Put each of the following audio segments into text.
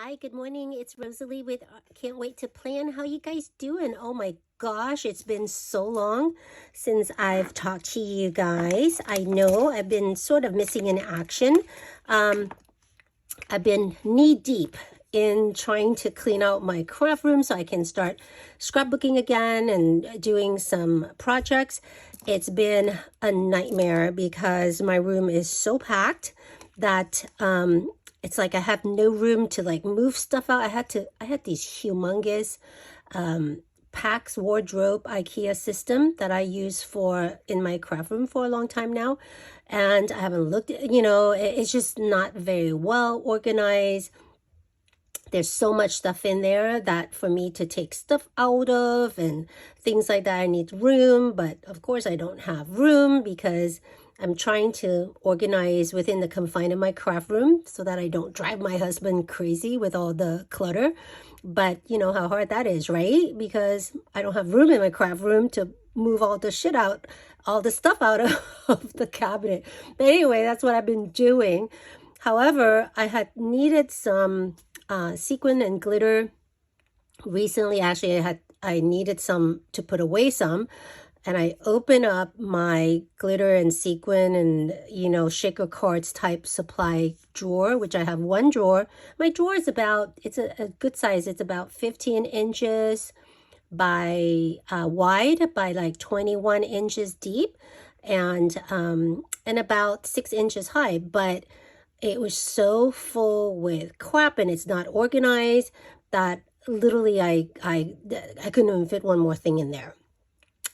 Hi, good morning. It's Rosalie with Can't Wait to Plan. How you guys doing? Oh my gosh, it's been so long since I've talked to you guys. I know I've been sort of missing in action. I've been knee deep in trying to clean out my craft room so I can start scrapbooking again and doing some projects. It's been a nightmare because my room is so packed that it's like I have no room to like move stuff out. I had these humongous Pax wardrobe IKEA system that I use for in my craft room for a long time now, and I haven't looked at, it's just not very well organized. There's so much stuff in there that for me to take stuff out of and things like that, I need room. But of course, I don't have room because I'm trying to organize within the confine of my craft room so that I don't drive my husband crazy with all the clutter. But you know how hard that is, right? Because I don't have room in my craft room to move all the shit out, all the stuff out of the cabinet. But anyway, that's what I've been doing. However, I had needed some sequin and glitter recently. Actually, I needed some to put away some, and I opened up my glitter and sequin and shaker cards type supply drawer, which I have one drawer. My drawer is it's a good size. It's about 15 inches by wide by like 21 inches deep, and about 6 inches high. But it was so full with crap and it's not organized that literally I couldn't even fit one more thing in there.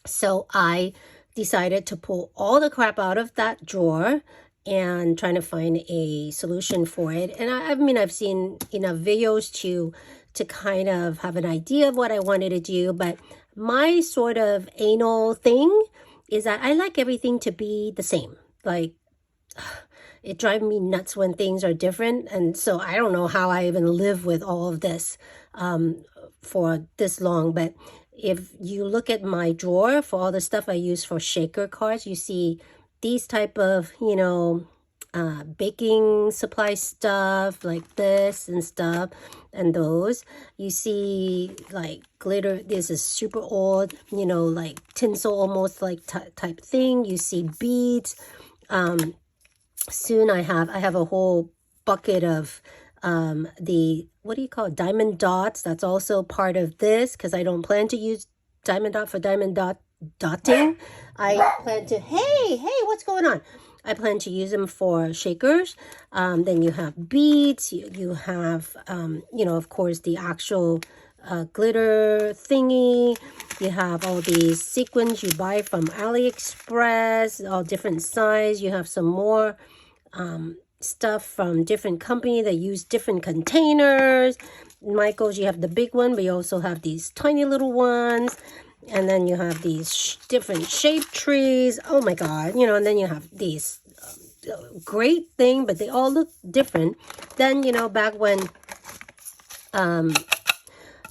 So I decided to pull all the crap out of that drawer and trying to find a solution for it. And I mean, I've seen enough videos to kind of have an idea of what I wanted to do, but my sort of anal thing is that I like everything to be the same. Like, it drives me nuts when things are different. And so I don't know how I even live with all of this for this long. But if you look at my drawer for all the stuff I use for shaker cards, you see these type of, baking supply stuff like this and stuff. And those, you see like glitter. This is super old, like tinsel almost like type thing. You see beads. Soon I have a whole bucket of the, what do you call it, diamond dots. That's also part of this because I don't plan to use diamond dot for dotting. I plan to, hey, what's going on? I plan to use them for shakers. Then you have beads. You have, of course, the actual glitter thingy. You have all these sequins you buy from AliExpress, all different size. You have some more stuff from different company that use different containers. Michael's, you have the big one, but you also have these tiny little ones. And then you have these different shaped trees. Oh my God, and then you have these great thing, but they all look different. Then, back when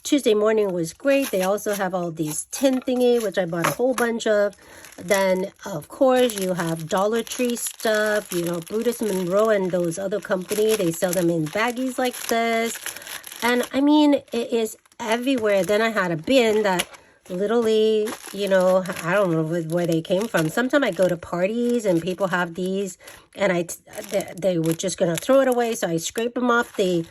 Tuesday morning was great. They also have all these tin thingy, which I bought a whole bunch of. Then, of course, you have Dollar Tree stuff, Brutus Monroe and those other company. They sell them in baggies like this. And I mean, it is everywhere. Then I had a bin that literally, I don't know where they came from. Sometimes I go to parties and people have these and they were just going to throw it away. So I scrape them off the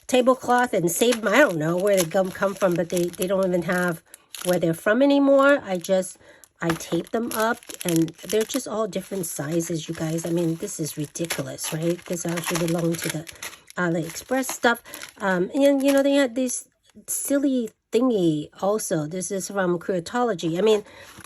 tablecloth and save them. I don't know where they come from, but they don't even have where they're from anymore. I tape them up and they're just all different sizes, you guys. I mean, this is ridiculous, right? This actually belonged to the AliExpress stuff. And they had this silly thingy also. This is from Creatology. I mean,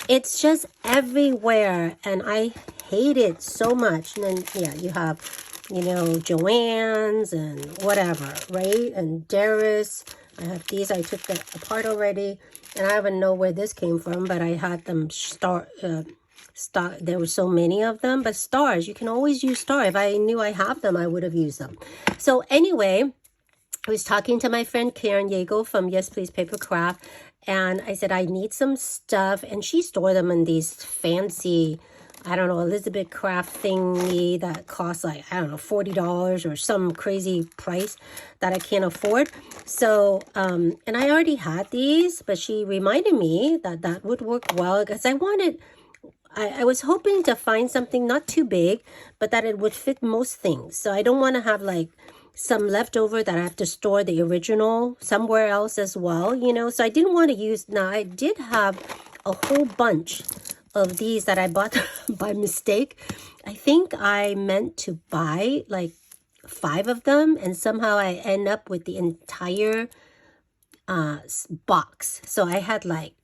it's just everywhere and I hate it so much. And then, yeah, you have Joann's and whatever, right? And Darris. I have these. I took that apart already. And I don't even know where this came from, but I had them star. There were so many of them. But stars, you can always use star. If I knew I have them, I would have used them. So anyway, I was talking to my friend Karen Yeagle from Yes Please Paper Craft. And I said, I need some stuff. And she stored them in these fancy I don't know, Elizabeth Craft thingy that costs like, I don't know, $40 or some crazy price that I can't afford. So, and I already had these, but she reminded me that that would work well because I was hoping to find something not too big, but that it would fit most things. So I don't want to have like some leftover that I have to store the original somewhere else as well, you know. So I didn't want to use, now I did have a whole bunch of these that I bought by mistake. I think I meant to buy like 5 of them, and somehow I end up with the entire box. So I had like,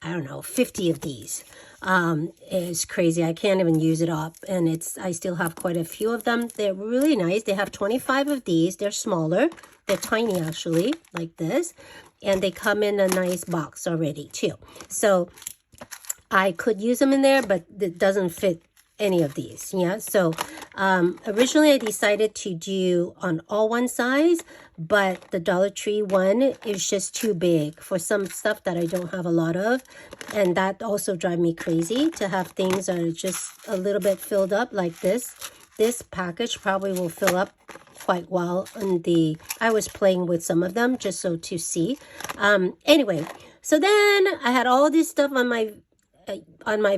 I don't know, 50 of these. It's crazy. I can't even use it up. And I still have quite a few of them. They're really nice. They have 25 of these. They're smaller. They're tiny actually, like this. And they come in a nice box already too. So I could use them in there, but it doesn't fit any of these. Yeah. So originally I decided to do on all one size, but the Dollar Tree one is just too big for some stuff that I don't have a lot of. And that also drives me crazy to have things that are just a little bit filled up like this. This package probably will fill up quite well. And I was playing with some of them just so to see. Anyway, so then I had all this stuff on my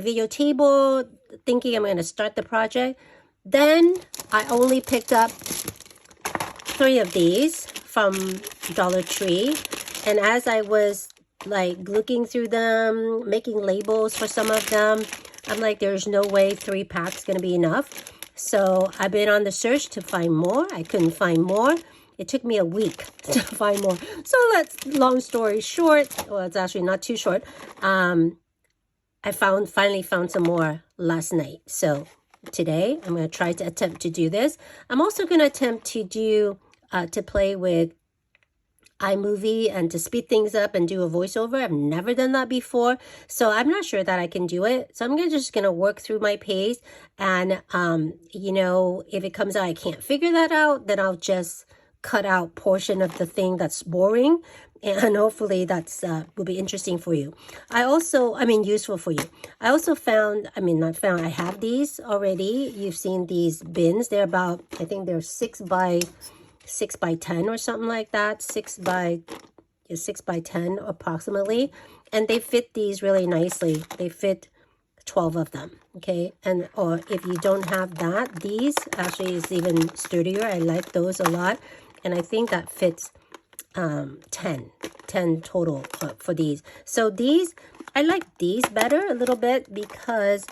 video table, thinking I'm going to start the project. Then I only picked up 3 of these from Dollar Tree. And as I was like looking through them, making labels for some of them, I'm like, there's no way 3 packs going to be enough. So I've been on the search to find more. I couldn't find more. It took me a week to find more. So long story short, well, it's actually not too short. I finally found some more last night. So today I'm going to try to attempt to do this. I'm also going to attempt to do, to play with iMovie and to speed things up and do a voiceover. I've never done that before. So I'm not sure that I can do it. So I'm just going to work through my pace. And, you know, if it comes out, I can't figure that out, then I'll just cut out portion of the thing that's boring. And hopefully that's will be interesting for you. Useful for you. I also found, I have these already. You've seen these bins. They're about, I think they're 6 by 10 or something like that. 6 by 10 approximately. And they fit these really nicely. They fit 12 of them. Okay. And, or if you don't have that, these actually is even sturdier. I like those a lot. And I think that fits 10 total for these. So these, I like these better a little bit because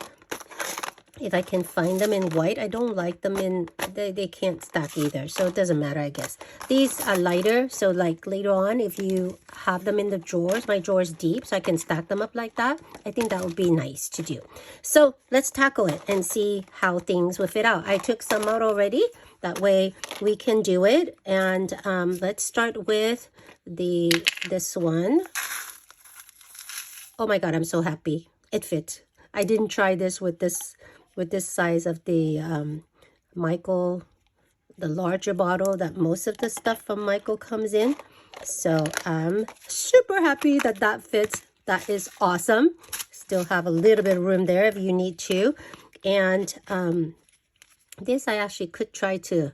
if I can find them in white, I don't like them in, they can't stack either. So it doesn't matter, I guess. These are lighter. So like later on, if you have them in the drawers, my drawer is deep, so I can stack them up like that. I think that would be nice to do. So let's tackle it and see how things will fit out. I took some out already. That way we can do it. And let's start with this one. Oh my God, I'm so happy. It fits. I didn't try this with this size of the Michael, the larger bottle that most of the stuff from Michael comes in. So I'm super happy that that fits. That is awesome. Still have a little bit of room there if you need to. And this, I actually could try to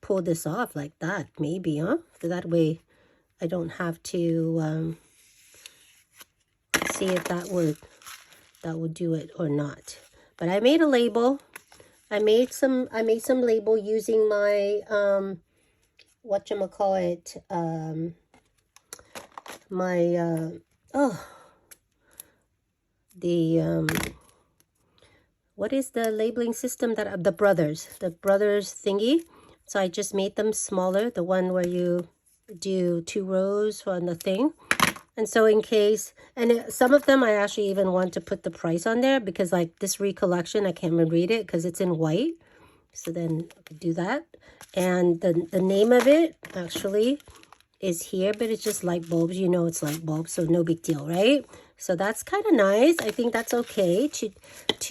pull this off like that, maybe, huh? So that way I don't have to see if that would do it or not. But I made a label. I made some label using my whatchamacallit, what is the labeling system that the brothers thingy. So I just made them smaller, the one where you do 2 rows on the thing. And so in case, and some of them I actually even want to put the price on there because like this recollection, I can't even read it because it's in white. So then I could do that. And the name of it actually is here, but it's just light bulbs. You know it's light bulbs, so no big deal, right? So that's kind of nice. I think that's okay to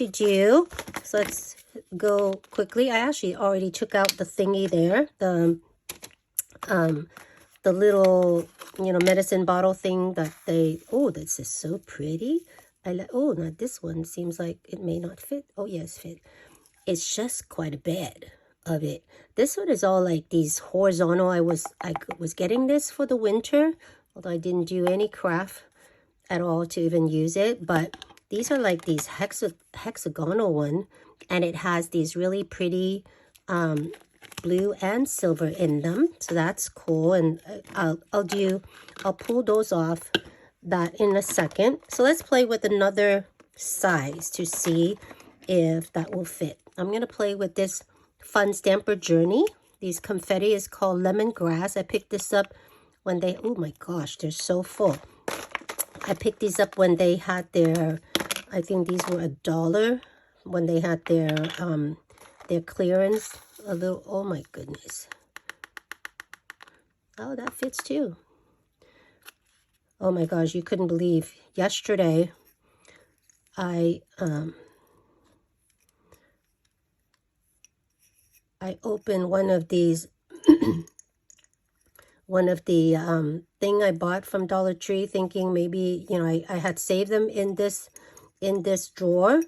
do. So let's go quickly. I actually already took out the thingy there, the little, you know, medicine bottle thing that they, oh, this is so pretty. Oh, not this one. Seems like it may not fit. Oh, yes, fit. It's just quite a bit of it. This one is all like these horizontal. I was getting this for the winter, although I didn't do any craft at all to even use it. But these are like these hexagonal one, and it has these really pretty blue and silver in them. So that's cool. And I'll pull those off that in a second. So let's play with another size to see if that will fit. I'm going to play with this Fun Stamper Journey. These confetti is called Lemongrass. I picked this up when they, oh my gosh, they're so full. I picked these up when they had their, I think these were $1 when they had their clearance. A little, oh my goodness. Oh, that fits too. Oh my gosh, you couldn't believe. Yesterday, I opened one of these, one of the thing I bought from Dollar Tree, thinking maybe, you know, I had saved them in this drawer,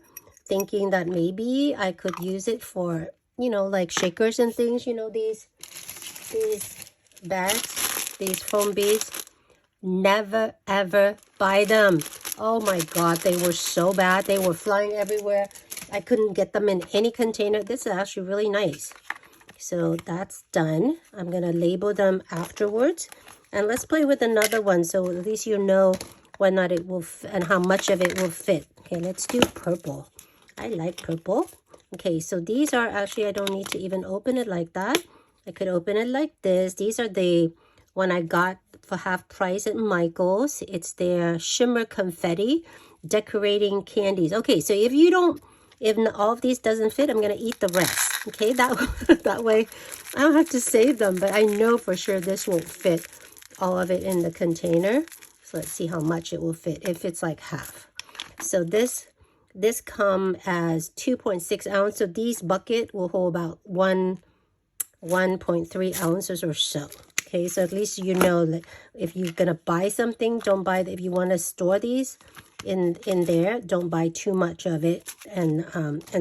thinking that maybe I could use it for, you know, like shakers and things, you know, these bags, these foam beads. Never ever buy them. Oh my god, they were so bad. They were flying everywhere. I couldn't get them in any container. This is actually really nice. So that's done. I'm gonna label them afterwards, and let's play with another one so at least you know whether or not it will and how much of it will fit. Okay, let's do purple. I like purple. Okay, so these are actually, I don't need to even open it like that. I could open it like this. These are the one I got for half price at Michael's. It's their shimmer confetti decorating candies. Okay, so if all of these doesn't fit, I'm gonna eat the rest. Okay, that way I don't have to save them, but I know for sure this won't fit all of it in the container. So let's see how much it will fit. If it's like half. So this come as 2.6 ounce. So these bucket will hold about 1.3 ounces or so. Okay, so at least you know that if you're gonna buy something, don't buy if you want to store these in there, don't buy too much of it, and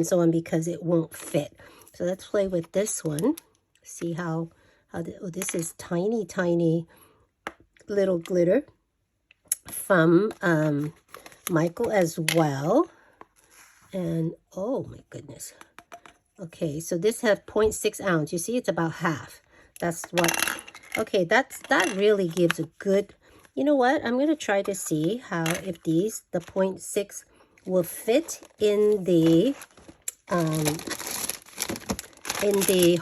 so on, because it won't fit. So let's play with this one. See how this is tiny little glitter from Michael as well. And oh my goodness. Okay, so this has 0.6 ounce. You see, it's about half. That's what. Okay, that really gives a good. You know what? I'm gonna try to see how if the 0.6 will fit in the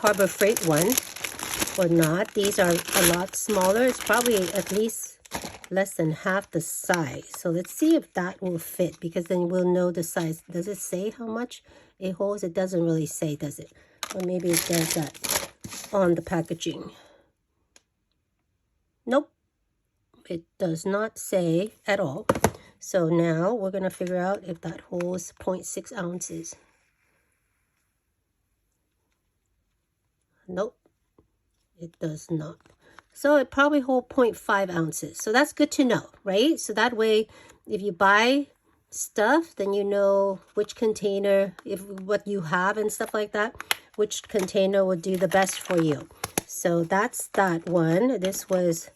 Harbor Freight one or not. These are a lot smaller. It's probably at least less than half the size. So let's see if that will fit, because then we'll know the size. Does it say how much it holds? It doesn't really say, does it? Or maybe it does that on the packaging. Nope, it does not say at all. So now we're going to figure out if that holds 0.6 ounces. Nope, it does not. So it probably holds 0.5 ounces. So that's good to know, right? So that way, if you buy stuff, then you know which container, what you have and stuff like that, which container will do the best for you. So that's that one. This was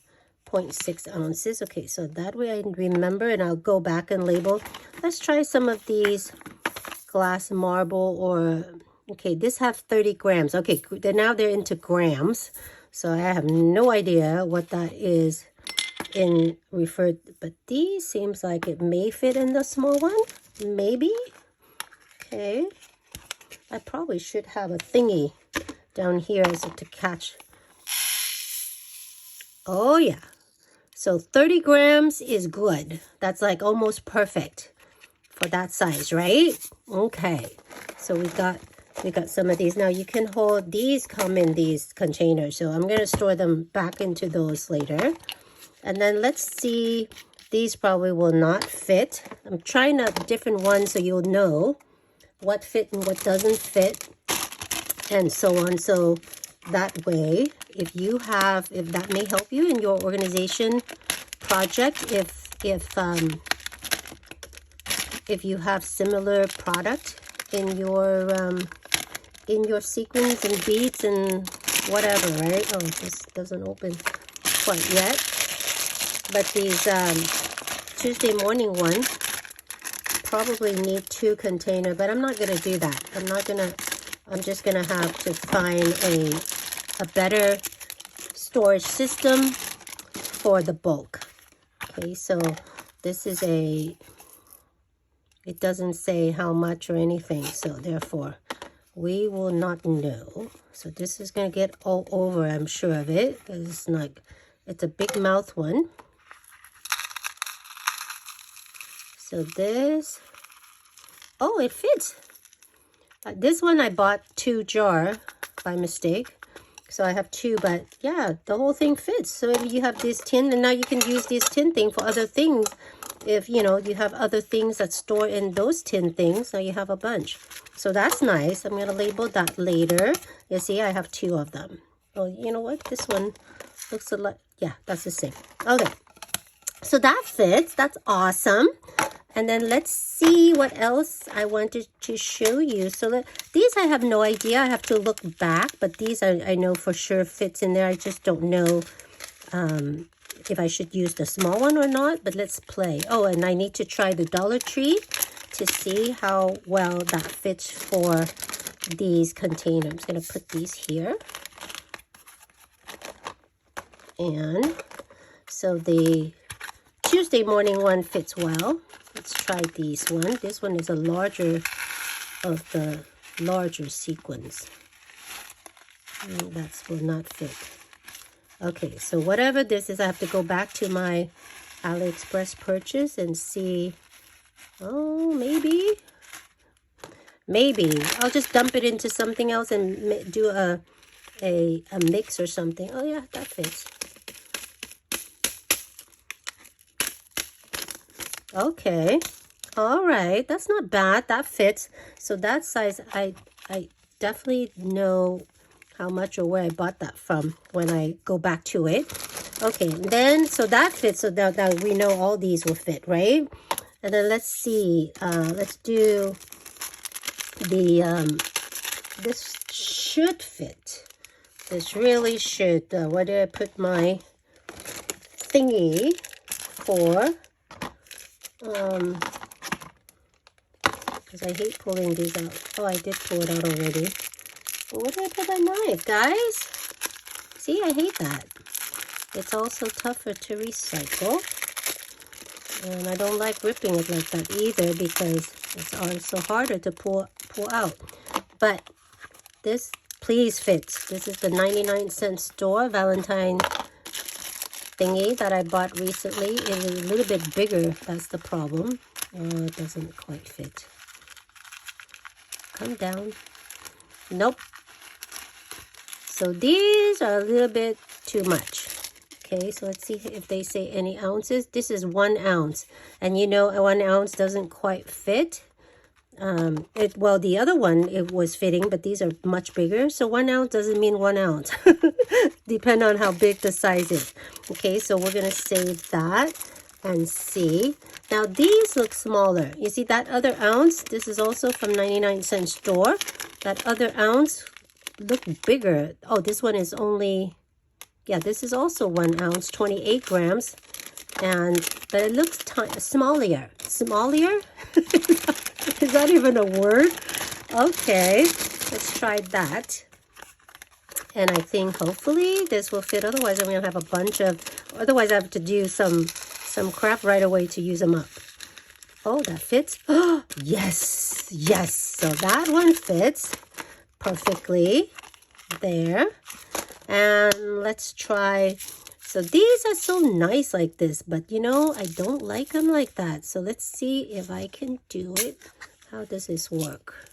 0.6 ounces. Okay, so that way I remember, and I'll go back and label. Let's try some of these glass marble, or okay, this have 30 grams. Okay, now they're into grams. So I have no idea what that is in referred, but these seems like it may fit in the small one. Maybe. Okay. I probably should have a thingy down here as to catch. Oh yeah. So 30 grams is good. That's like almost perfect for that size, right? Okay. So we got some of these. Now you can hold, these come in these containers. So I'm going to store them back into those later. And then let's see, these probably will not fit. I'm trying out different ones so you'll know what fit and what doesn't fit, and so on. So that way, if that may help you in your organization project, if if you have similar product in your sequins and beads and whatever, right? Oh, this doesn't open quite yet. But these Tuesday morning one probably need 2 containers, but I'm not going to do that. I'm just going to have to find a better storage system for the bulk. Okay, so this is it doesn't say how much or anything, so therefore we will not know. So this is going to get all over, I'm sure of it, because it's a big mouth one. So this, oh, it fits. This one I bought 2 jar by mistake. So I have 2, but yeah, the whole thing fits. So if you have this tin, and now you can use this tin thing for other things. If, you know, you have other things that store in those tin things, now you have a bunch. So that's nice. I'm going to label that later. You see, I have 2 of them. Oh, you know what? This one looks a lot. Yeah, that's the same. Okay. So that fits. That's awesome. And then let's see what else I wanted to show you. So these I have no idea. I have to look back, but these I know for sure fits in there. I just don't know if I should use the small one or not, but let's play. Oh, and I need to try the Dollar Tree to see how well that fits for these containers. I'm just going to put these here. And so the Tuesday morning one fits well. Let's try this one. This one is a larger of the larger sequins. That will not fit. Okay, so whatever this is, I have to go back to my AliExpress purchase and see. Oh, maybe I'll just dump it into something else and do a mix or something. Oh yeah, that fits. Okay, all right, that's not bad. That fits. So that size, I definitely know how much or where I bought that from when I go back to it. Okay, and then so that fits. So now we know all these will fit, right? And then let's see. Let's do the this should fit. This really should. Where did I put my thingy for? Because I hate pulling these out. Oh, I did pull it out already. But where did I put my knife, guys? See, I hate that. It's also tougher to recycle. And I don't like ripping it like that either because it's also harder to pull out. But this, please fits. This is the 99-cent store Valentine thingy that I bought recently. It is a little bit bigger. That's the problem. Oh, it doesn't quite fit. Come down. Nope. So these are a little bit too much. Okay, so let's see if they say any ounces. This is 1 ounce. And you know, 1 ounce doesn't quite fit. Well, the other one, it was fitting, but these are much bigger. So 1 ounce doesn't mean 1 ounce. Depend on how big the size is. Okay, so we're going to save that and see. Now, these look smaller. You see that other ounce? This is also from 99-cent store. That other ounce look bigger. Oh, this one is only, yeah, this is also 1 ounce, 28 grams. But it looks smaller. Smaller? Is that even a word? Okay, let's try that. And I think hopefully this will fit. Otherwise, I'm going to have a bunch of, otherwise I have to do some crap right away to use them up. Oh, that fits. Oh, yes, yes. So that one fits perfectly there. And let's try. So these are so nice like this, but you know, I don't like them like that. So let's see if I can do it. How does this work?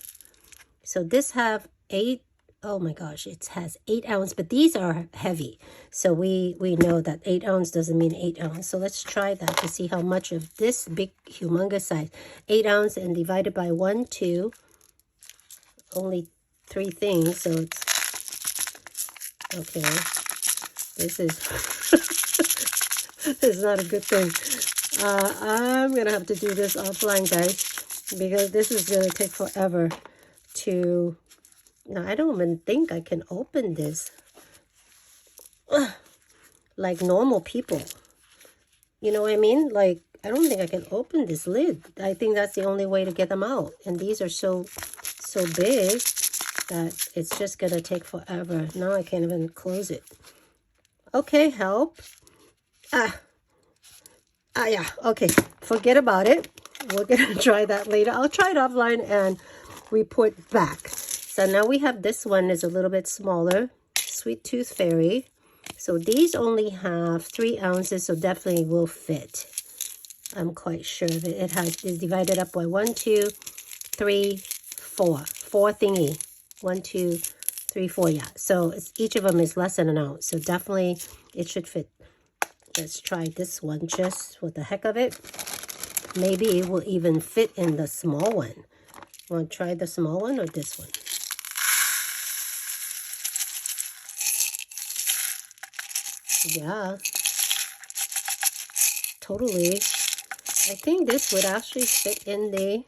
So this have 8, oh my gosh, it has 8 ounce, but these are heavy. So we know that 8 ounce doesn't mean 8 ounce. So let's try that to see how much of this big, humongous size. 8 ounce and divided by 1, 2, only 3 things. So it's, okay. This is, this is not a good thing. I'm going to have to do this offline, guys. because this is going to take forever to... Now, I don't even think I can open this like normal people. You know what I mean? Like, I don't think I can open this lid. I think that's the only way to get them out. And these are so big that it's just going to take forever. Now I can't even close it. Okay, help. Yeah, okay. Forget about it. We're going to try that later. I'll try it offline and report back. So now we have this one is a little bit smaller. Sweet Tooth Fairy. So these only have 3 ounces, so definitely will fit. I'm quite sure of it. Is divided up by 1, 2, 3, 4. 4 thingy. 1, 2, 3, 4. Yeah. So each of them is less than an ounce. So definitely it should fit. Let's try this one just for the heck of it. Maybe it will even fit in the small one. Want to try the small one or this one? Yeah. Totally. I think this would actually fit in the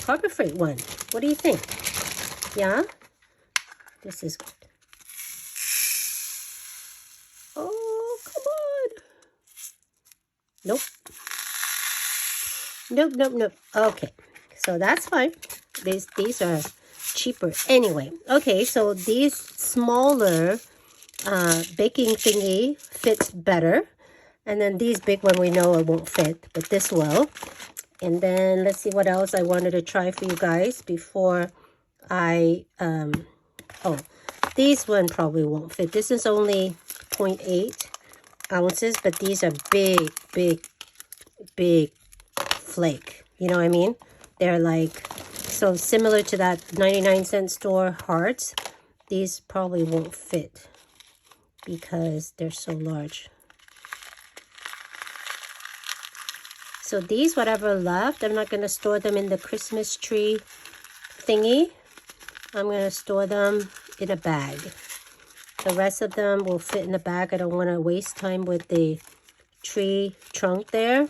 Harbor Freight one. What do you think? Yeah? This is good. Oh, come on. Nope. Nope. Okay. So that's fine. These are cheaper anyway. Okay, so these smaller baking thingy fits better. And then these big one we know it won't fit, but this will. And then let's see what else I wanted to try for you guys before I, oh, these one probably won't fit. This is only 0.8 ounces, but these are big flake. You know what I mean? They're like, so similar to that 99-cent store hearts. These probably won't fit because they're so large. So these, whatever left, I'm not going to store them in the Christmas tree thingy. I'm going to store them in a bag. The rest of them will fit in a bag. I don't want to waste time with the tree trunk there.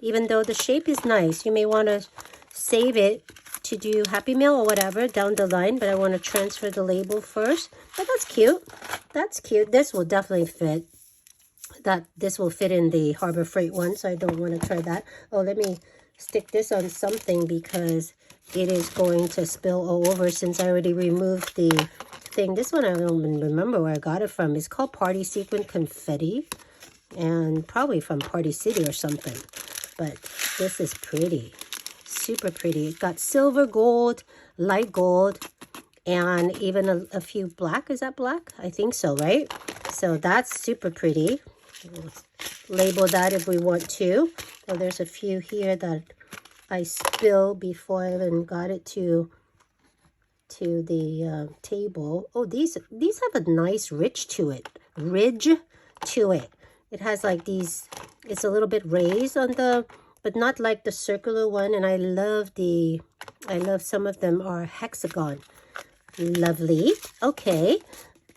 Even though the shape is nice, you may want to save it to do Happy Meal or whatever down the line. But I want to transfer the label first. But that's cute. That's cute. This will definitely fit. This will fit in the Harbor Freight one, so I don't want to try that. Oh, let me stick this on something because it is going to spill all over since I already removed the thing. This one I don't even remember where I got it from. It's called Party Sequin Confetti, and probably from Party City or something. But this is pretty, super pretty. It got silver, gold, light gold, and even a few black. Is that black? I think so, right? So that's super pretty. We'll label that if we want to. So there's a few here that I spilled before I even got it to the table. Oh, these have a nice ridge to it. It has like these. It's a little bit raised on the, but not like the circular one. And I love some of them are hexagon. Lovely. Okay,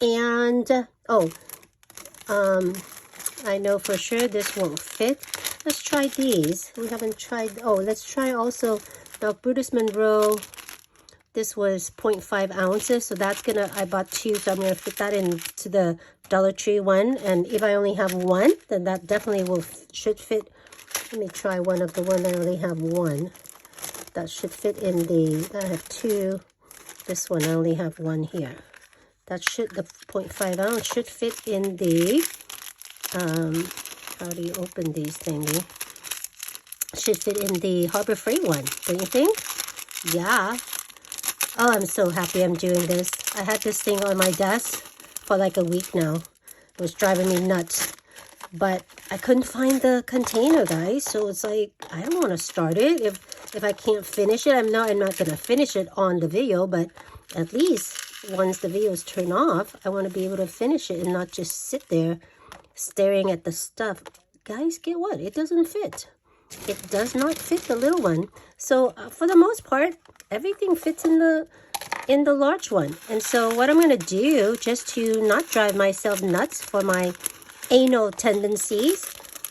and I know for sure this won't fit. Let's try these. We haven't tried. Oh, let's try also. Now, Brutus Monroe, this was 0.5 ounces. So that's I bought 2. So I'm going to fit that into the Dollar Tree one. And if I only have 1, then that definitely should fit. Let me try one of the one I only have 1. That should fit in I have 2. This one, I only have 1 here. The 0.5 ounce should fit in the, how do you open these thingy? Should fit in the Harbor Freight one, don't you think? Yeah. Oh, I'm so happy I'm doing this. I had this thing on my desk for like a week now. It was driving me nuts. But I couldn't find the container, guys. So it's like, I don't want to start it if I can't finish it. I'm not going to finish it on the video, but at least once the videos turn off, I want to be able to finish it and not just sit there staring at the stuff. Guys, get what? It doesn't fit. It does not fit the little one. So for the most part, everything fits in the large one. And so what I'm going to do, just to not drive myself nuts for my anal tendencies,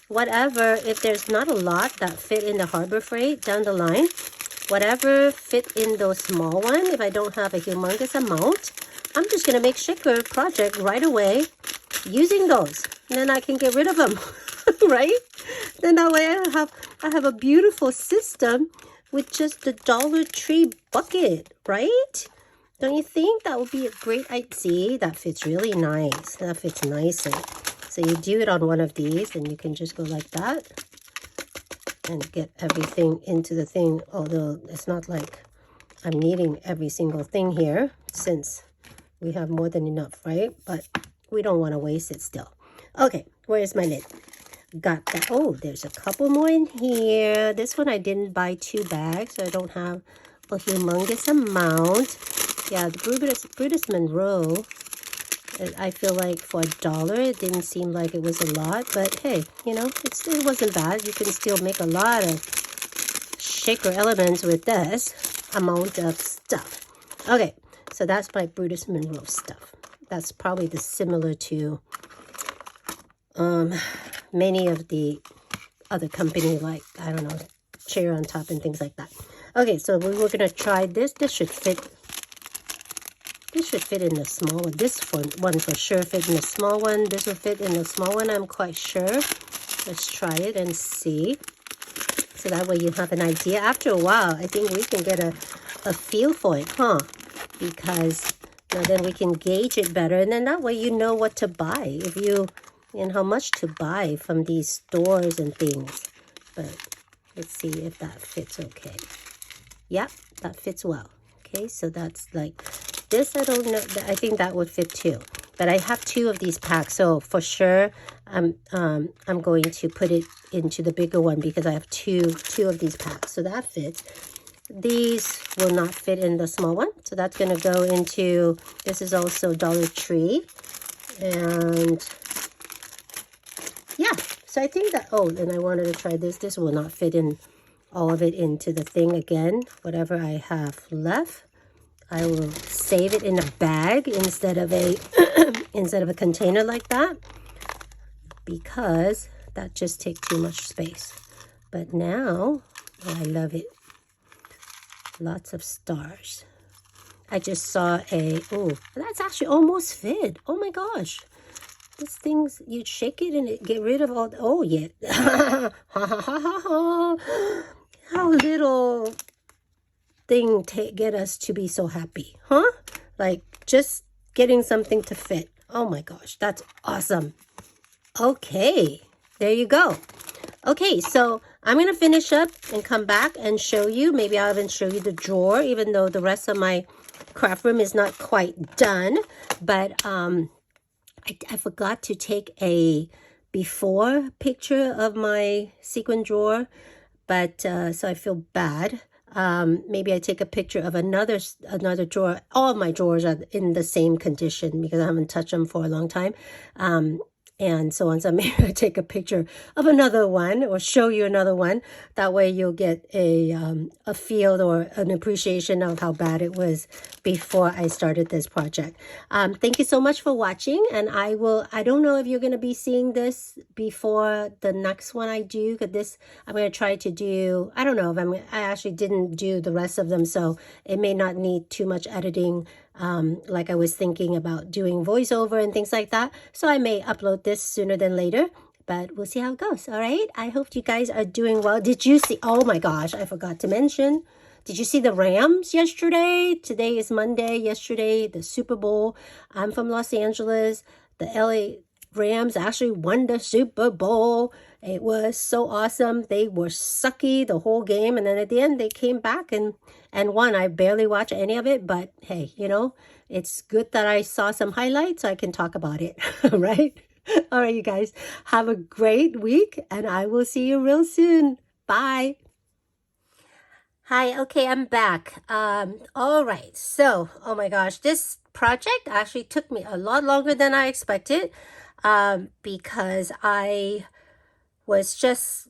whatever, if there's not a lot that fit in the Harbor Freight down the line, whatever fit in those small one, if I don't have a humongous amount, I'm just going to make shaker project right away using those. And then I can get rid of them, right? Then that way I have a beautiful system with just the Dollar Tree bucket, right? Don't you think that would be a great idea? That fits really nice. That fits nicely. So you do it on one of these and you can just go like that and get everything into the thing. Although it's not like I'm needing every single thing here since we have more than enough, right? But we don't want to waste it still. Okay, where's my lid? Got that. Oh, there's a couple more in here. This one I didn't buy 2 bags, so I don't have a humongous amount. Yeah, the Brutus Monroe, I feel like for $1, it didn't seem like it was a lot. But hey, you know, it wasn't bad. You can still make a lot of shaker elements with this amount of stuff. Okay, so that's my Brutus Monroe stuff. That's probably the similar to many of the other company, like, I don't know, Cherry on Top and things like that. Okay, so we're going to try this. This should fit. This should fit in the small one. This one for sure fit in the small one. This will fit in the small one, I'm quite sure. Let's try it and see. So that way you have an idea. After a while, I think we can get a feel for it, huh? Because then we can gauge it better. And then that way you know what to buy. If you, and how much to buy from these stores and things. But let's see if that fits okay. Yep, that fits well. Okay, so that's like this. I don't know. I think that would fit too. But I have 2 of these packs, so for sure I'm going to put it into the bigger one because I have two of these packs. So that fits. These will not fit in the small one, so that's going to go into. This is also Dollar Tree, and yeah. So I think that. Oh, and I wanted to try this. This will not fit in all of it into the thing again. Whatever I have left, I will save it in a bag instead of a container like that, because that just takes too much space. But now, oh, I love it. Lots of stars. I just saw oh, that's actually almost fit. Oh my gosh. This thing's, you shake it and it get rid of all, oh yeah. Ha ha ha ha ha. How little thing get us to be so happy, huh? Like just getting something to fit. Oh my gosh, that's awesome. Okay, there you go. Okay, so I'm going to finish up and come back and show you. Maybe I'll even show you the drawer, even though the rest of my craft room is not quite done. But I forgot to take a before picture of my sequin drawer. But so I feel bad. Maybe I take a picture of another drawer. All of my drawers are in the same condition because I haven't touched them for a long time. And so on. So maybe I take a picture of another one or show you another one. That way you'll get a feel or an appreciation of how bad it was before I started this project. Thank you so much for watching. And I don't know if you're going to be seeing this before the next one I do. Because this, I'm going to try to do, I don't know if I actually didn't do the rest of them. So it may not need too much editing. Like I was thinking about doing voiceover and things like that. So I may upload this sooner than later, but we'll see how it goes. All right. I hope you guys are doing well. Did you see? Oh my gosh, I forgot to mention. Did you see the Rams yesterday? Today is Monday. Yesterday, the Super Bowl. I'm from Los Angeles. The LA Rams actually won the Super Bowl. It was so awesome. They were sucky the whole game. And then at the end, they came back and won. I barely watched any of it. But hey, you know, it's good that I saw some highlights so I can talk about it. Right? All right, you guys. Have a great week. And I will see you real soon. Bye. Hi. Okay, I'm back. All right. So, oh my gosh, this project actually took me a lot longer than I expected. Because I was just,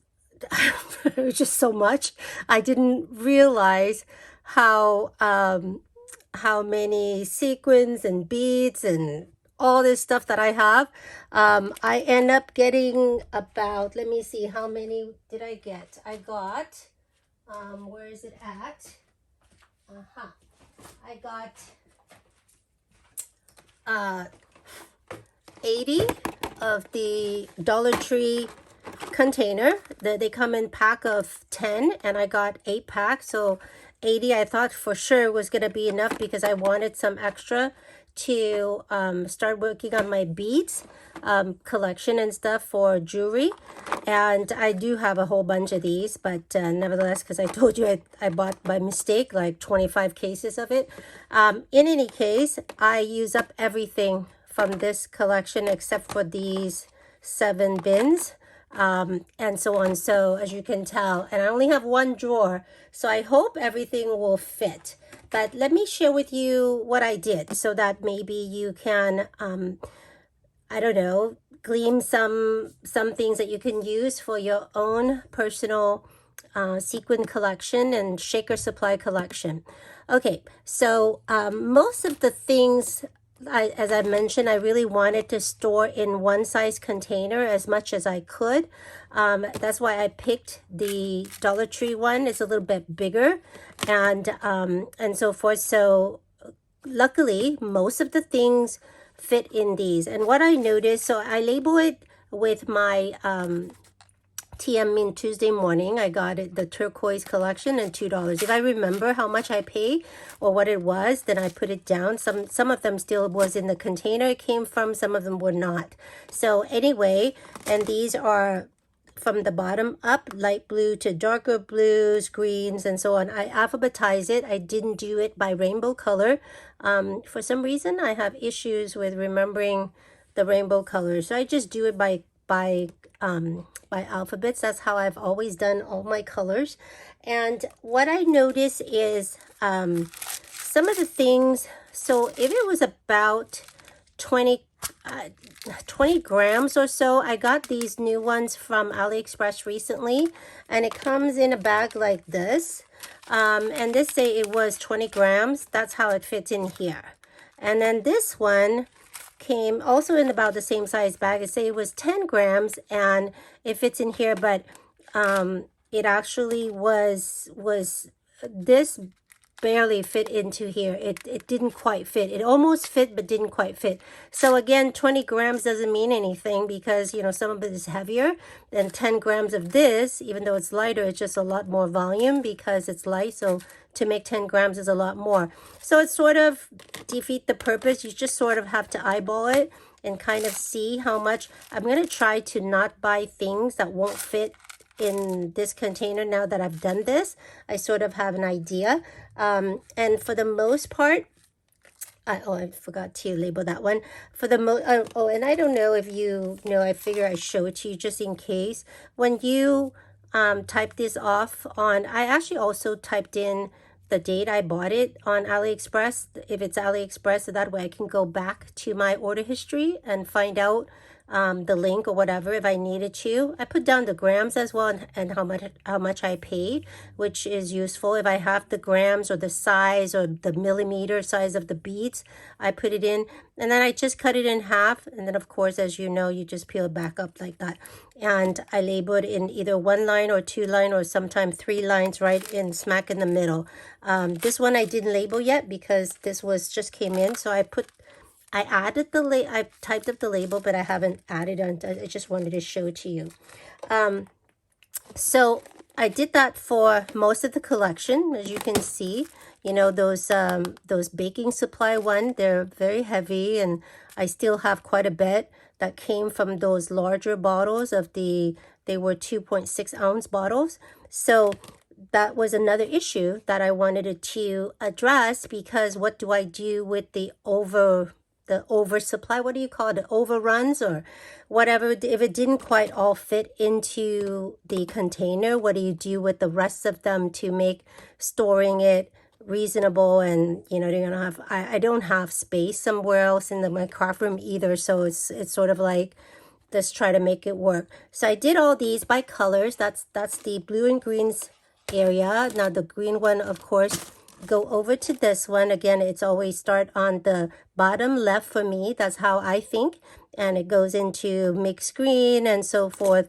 it was just so much. I didn't realize how many sequins and beads and all this stuff that I have. I end up getting about, let me see, how many did I get? I got, where is it at? I got 80 of the Dollar Tree container. They come in pack of 10, and I got 8 packs, so 80 I thought for sure was going to be enough because I wanted some extra to start working on my beads collection and stuff for jewelry. And I do have a whole bunch of these, but nevertheless, because I told you I bought by mistake like 25 cases of it. In any case, I use up everything from this collection except for these 7 bins. And so on. So as you can tell, and I only have 1 drawer, so I hope everything will fit. But let me share with you what I did so that maybe you can, I don't know, glean some things that you can use for your own personal sequin collection and shaker supply collection. Okay, so most of the things, as I mentioned, I really wanted to store in one size container as much as I could. That's why I picked the Dollar Tree one. It's a little bit bigger and so forth. So luckily, most of the things fit in these. And what I noticed, so I label it with my TM Mint Tuesday morning. I got it, the turquoise collection, and $2. If I remember how much I paid or what it was, then I put it down. Some of them still was in the container it came from, some of them were not. So anyway, and these are from the bottom up, light blue to darker blues, greens, and so on. I alphabetize it. I didn't do it by rainbow color. For some reason, I have issues with remembering the rainbow colors. So I just do it by alphabets. That's how I've always done all my colors. And what I notice is some of the things, so if it was about 20 grams or so, I got these new ones from AliExpress recently, and it comes in a bag like this, and this say it was 20 grams. That's how it fits in here. And then this one came also in about the same size bag. It say it was 10 grams and it fits in here, but it actually was this barely fit into here. It didn't quite fit. It almost fit but didn't quite fit. So again, 20 grams doesn't mean anything because, you know, some of it is heavier than 10 grams of this. Even though it's lighter, it's just a lot more volume because it's light. So to make 10 grams is a lot more. So it sort of defeat the purpose. You just sort of have to eyeball it and kind of see how much. I'm going to try to not buy things that won't fit in this container. Now that I've done this, I sort of have an idea. And for the most part, I forgot to label that one. For the and I don't know if you know, I figure I show it to you just in case. When you type this off on, I actually also typed in the date I bought it on AliExpress, if it's AliExpress, so that way I can go back to my order history and find out the link or whatever if I needed to. I put down the grams as well and how much I paid, which is useful. If I have the grams or the size or the millimeter size of the beads, I put it in, and then I just cut it in half, and then of course, as you know, you just peel it back up like that. And I labeled in either 1 line or 2 line or sometimes 3 lines right in smack in the middle. This one I didn't label yet because this was just came in, so I added I typed up the label, but I haven't added on. I just wanted to show it to you. So I did that for most of the collection. As you can see, you know, those baking supply one, they're very heavy, and I still have quite a bit that came from those larger bottles of they were 2.6 ounce bottles. So that was another issue that I wanted to address, because what do I do with the oversupply? What do you call it? Overruns or whatever. If it didn't quite all fit into the container, what do you do with the rest of them to make storing it reasonable? And you know, you're gonna have, I don't have space somewhere else in my craft room either, so it's sort of like, let's try to make it work. So I did all these by colors. That's the blue and greens area. Now the green one, of course, go over to this one. Again, it's always start on the bottom left for me. That's how I think. And it goes into mixed green and so forth.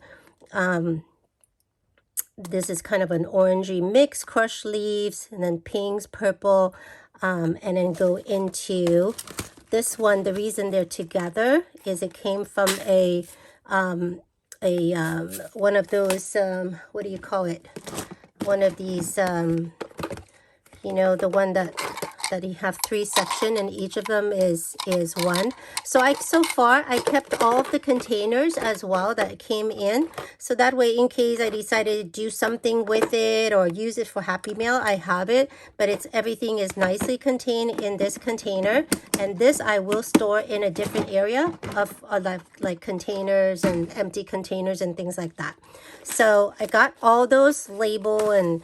This is kind of an orangey mix, crushed leaves, and then pinks, purple, and then go into this one. The reason they're together is it came from one of those, what do you call it? One of these, you know, the one that you have 3 sections and each of them is one. So so far I kept all of the containers as well that came in, so that way in case I decided to do something with it or use it for Happy Mail, I have it. But everything is nicely contained in this container, and this I will store in a different area of like containers and empty containers and things like that. So I got all those labeled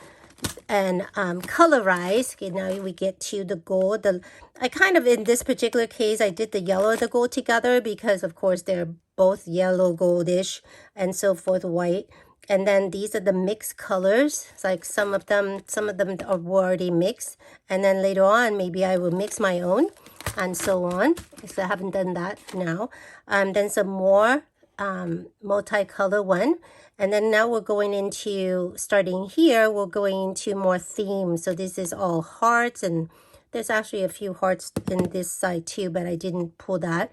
and colorized. Okay, now we get to the gold. I kind of, in this particular case, I did the yellow and the gold together because of course they're both yellow goldish and so forth, white. And then these are the mixed colors. It's like some of them are already mixed, and then later on maybe I will mix my own and so on. So I haven't done that now. Then some more multicolor one. And then now we're going into, starting here, we're going into more themes. So this is all hearts, and there's actually a few hearts in this side too, but I didn't pull that.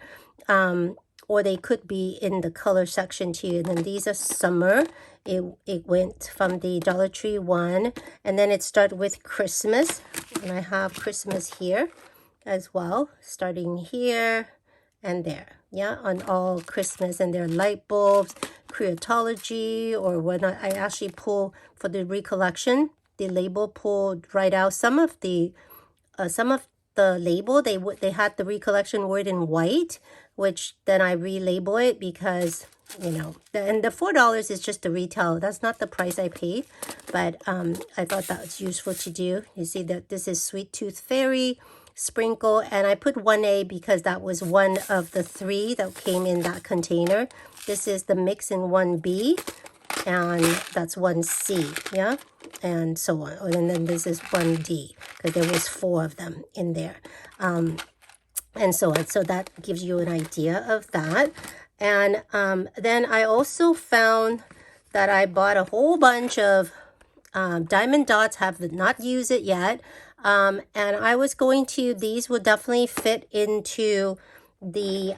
Or they could be in the color section too. And then these are summer. It went from the Dollar Tree one. And then it started with Christmas. And I have Christmas here as well, starting here and there. Yeah, on all Christmas, and their light bulbs, creatology, or whatnot. I actually pull for the recollection, the label pulled right out. Some of the label, they had the recollection word in white, which then I relabel it because, you know, and the $4 is just the retail. That's not the price I paid, but I thought that was useful to do. You see that this is Sweet Tooth Fairy, Sprinkle, and I put 1A because that was one of the 3 that came in that container. This is the mix in 1B, and that's 1C, yeah, and so on. And then this is 1D because there was 4 of them in there, and so on. So that gives you an idea of that. And then I also found that I bought a whole bunch of diamond dots, have not used it yet. And I was going to, these will definitely fit into the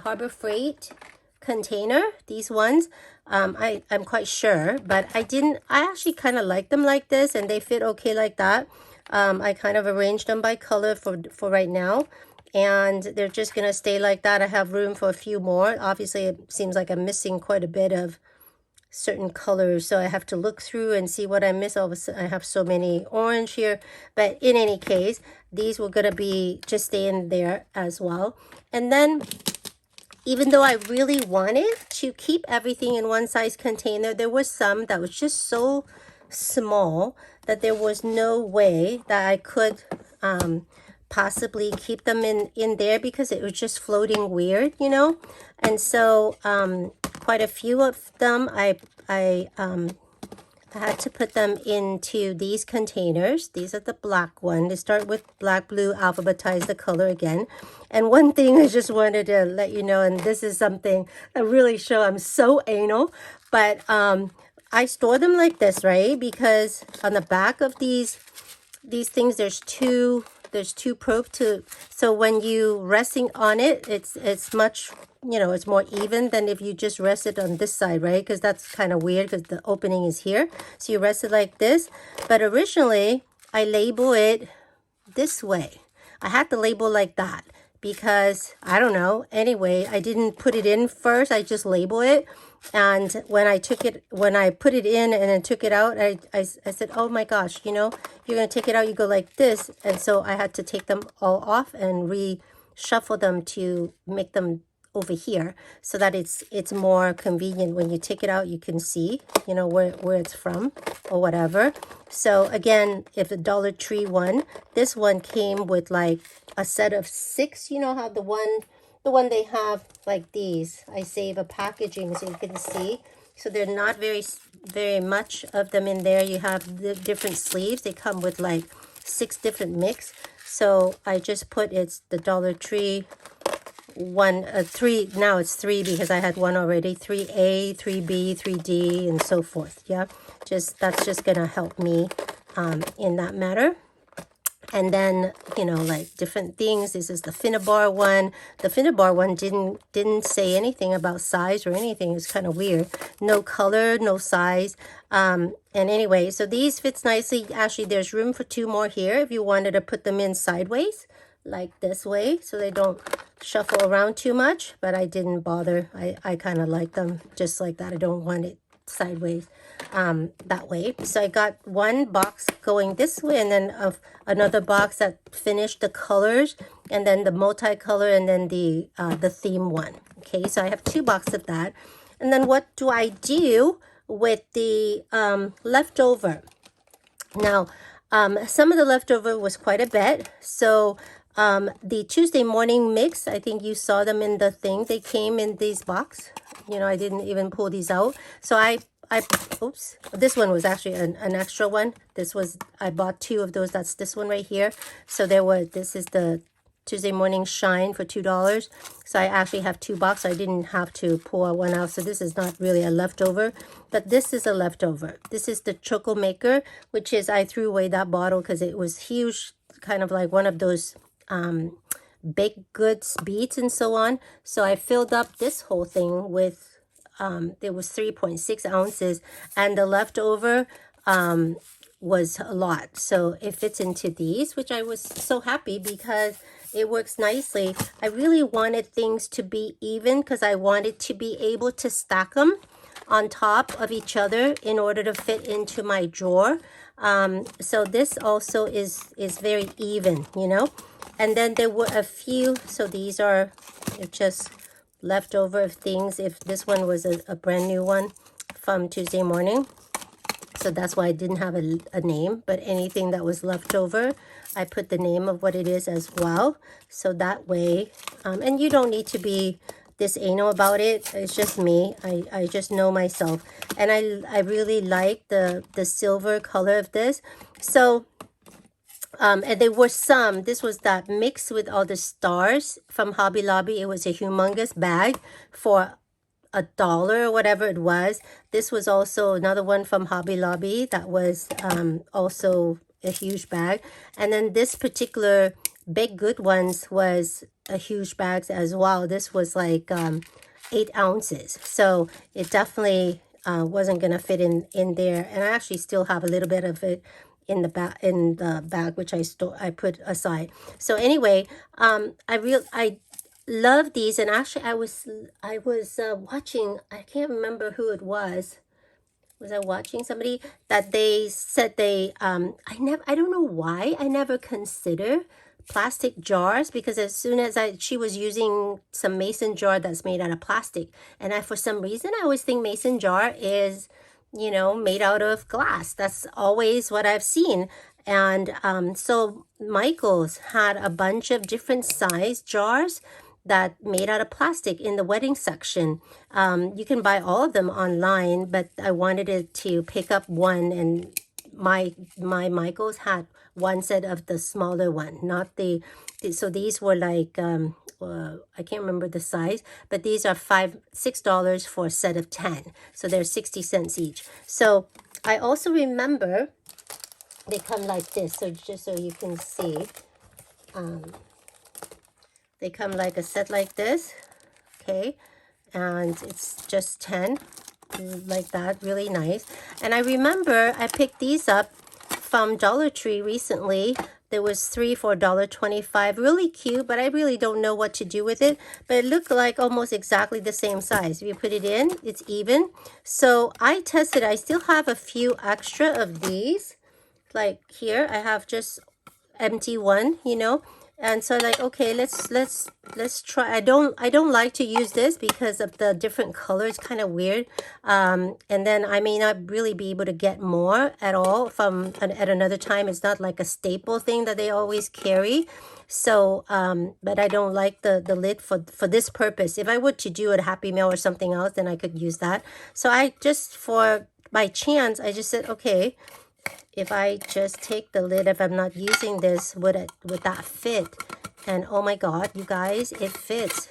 Harbor Freight container, these ones. I'm quite sure, but I actually kind of like them like this, and they fit okay like that. I kind of arranged them by color for right now, and they're just going to stay like that. I have room for a few more. Obviously, it seems like I'm missing quite a bit of certain colors, so I have to look through and see what I miss. All of a sudden, I have so many orange here, but in any case, these were going to be just stay in there as well. And then, even though I really wanted to keep everything in one size container, there was some that was just so small that there was no way that I could possibly keep them in there because it was just floating weird, you know. And so quite a few of them I had to put them into these containers. These are the black one. They start with black, blue, alphabetize the color again. And one thing I just wanted to let you know, and this is something that really show I'm so anal, but I store them like this, right? Because on the back of these things, there's two probes to, so when you resting on it, it's much, you know, it's more even than if you just rest it on this side, right? Because that's kind of weird because the opening is here. So you rest it like this. But originally, I label it this way. I had to label like that because, I don't know, anyway, I didn't put it in first. I just label it. And when I put it in and then took it out, I said, oh my gosh, you know, if you're going to take it out, you go like this. And so I had to take them all off and reshuffle them to make them over here so that it's more convenient. When you take it out, you can see, you know, where it's from or whatever. So again, if the Dollar Tree one, this one came with like a set of 6, you know how the one they have like these, I save a packaging so you can see. So they're not very much of them in there. You have the different sleeves. They come with like 6 different mix. So I just put, it's the Dollar Tree one, 3, now it's 3 because I had one already, 3A, 3B, 3D, and so forth. Yeah, that's just gonna help me in that matter. And then, you know, like different things. This is the Finnabar one. The Finnabar one didn't say anything about size or anything. It's kind of weird. No color, no size. And anyway, so these fits nicely. Actually, there's room for 2 more here if you wanted to put them in sideways, like this way, so they don't shuffle around too much. But I didn't bother. I kind of like them just like that. I don't want it sideways that way. So I got one box going this way, and then another box that finished the colors, and then the multicolor, and then the theme one. Okay, so I have 2 boxes of that. And then what do I do with the leftover? Now, some of the leftover was quite a bit. So the Tuesday morning mix, I think you saw them in the thing. They came in these box. You know, I didn't even pull these out. So I oops, this one was actually an extra one. This was, I bought 2 of those. That's this one right here. So this is the Tuesday morning shine for $2. So I actually have 2 boxes. I didn't have to pull one out. So this is not really a leftover, but this is a leftover. This is the Choco Maker, which is, I threw away that bottle because it was huge, kind of like one of those baked goods beads and so on. So I filled up this whole thing with there was 3.6 ounces, and the leftover was a lot. So it fits into these, which I was so happy because it works nicely. I really wanted things to be even because I wanted to be able to stack them on top of each other in order to fit into my drawer. So this also is very even, you know. And then there were a few, so these are just leftover of things. If this one was a brand new one from Tuesday morning, so that's why I didn't have a name, but anything that was left over, I put the name of what it is as well. So that way, and you don't need to be this anal about it. It's just me. I just know myself. And I really like the silver color of this. So, and there were some, this was that mix with all the stars from Hobby Lobby. It was a humongous bag for $1 or whatever it was. This was also another one from Hobby Lobby that was also a huge bag. And then this particular Big Good ones was a huge bag as well. This was like 8 ounces. So it definitely wasn't going to fit in there. And I actually still have a little bit of it in the bag, which I put aside. So anyway, I love these. And actually I was watching, I can't remember who it was. Was I watching somebody that they said they I don't know why I never consider plastic jars, because as soon as she was using some mason jar that's made out of plastic, and for some reason I always think mason jar is, you know, made out of glass. That's always what I've seen. And so Michael's had a bunch of different size jars that made out of plastic in the wedding section. You can buy all of them online, but I wanted it to pick up one, and my Michael's had one set of the smaller one, not so these were like I can't remember the size, but these are $6 for a set of 10, so they're 60 cents each. So I also remember they come like this, so just so you can see, they come like a set like this, okay, and it's just 10 like that, really nice. And I remember I picked these up from Dollar Tree recently. There was 3 for $1.25, really cute, but I really don't know what to do with it. But it looked like almost exactly the same size. If you put it in, it's even. So I tested, I still have a few extra of these. Like here, I have just empty one, you know. And so like, okay, let's try. I don't like to use this because of the different colors, kind of weird. And then I may not really be able to get more at all from at another time. It's not like a staple thing that they always carry. So, but I don't like the lid for this purpose. If I were to do a Happy Meal or something else, then I could use that. So I just, for by chance, I just said, okay, if I just take the lid, if I'm not using this, would that fit? And oh my God, you guys, it fits.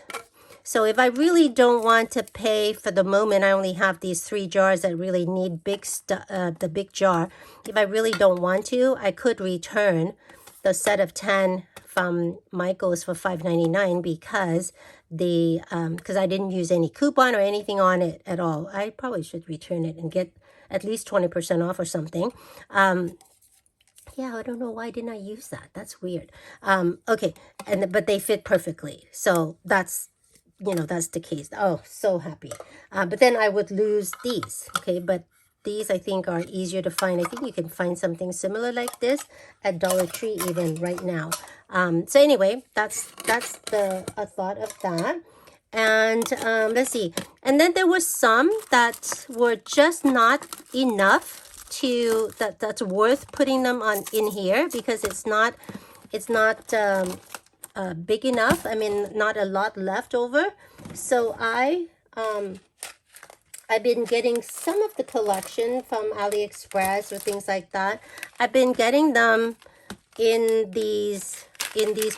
So if I really don't want to pay for the moment, I only have these 3 jars that really need the big jar. If I really don't want to, I could return the set of 10 from Michael's for $5.99 because I didn't use any coupon or anything on it at all. I probably should return it and get at least 20% off or something. Yeah, I don't know, why didn't I use that? That's weird. Okay, but they fit perfectly. So that's the case. Oh, so happy. But then I would lose these. Okay, but these I think are easier to find. I think you can find something similar like this at Dollar Tree even right now. So anyway, that's a thought of that. And let's see. And then there were some that were just not enough that's worth putting them on in here because it's not big enough. I mean, not a lot left over. So I've been getting some of the collection from AliExpress or things like that. I've been getting them in these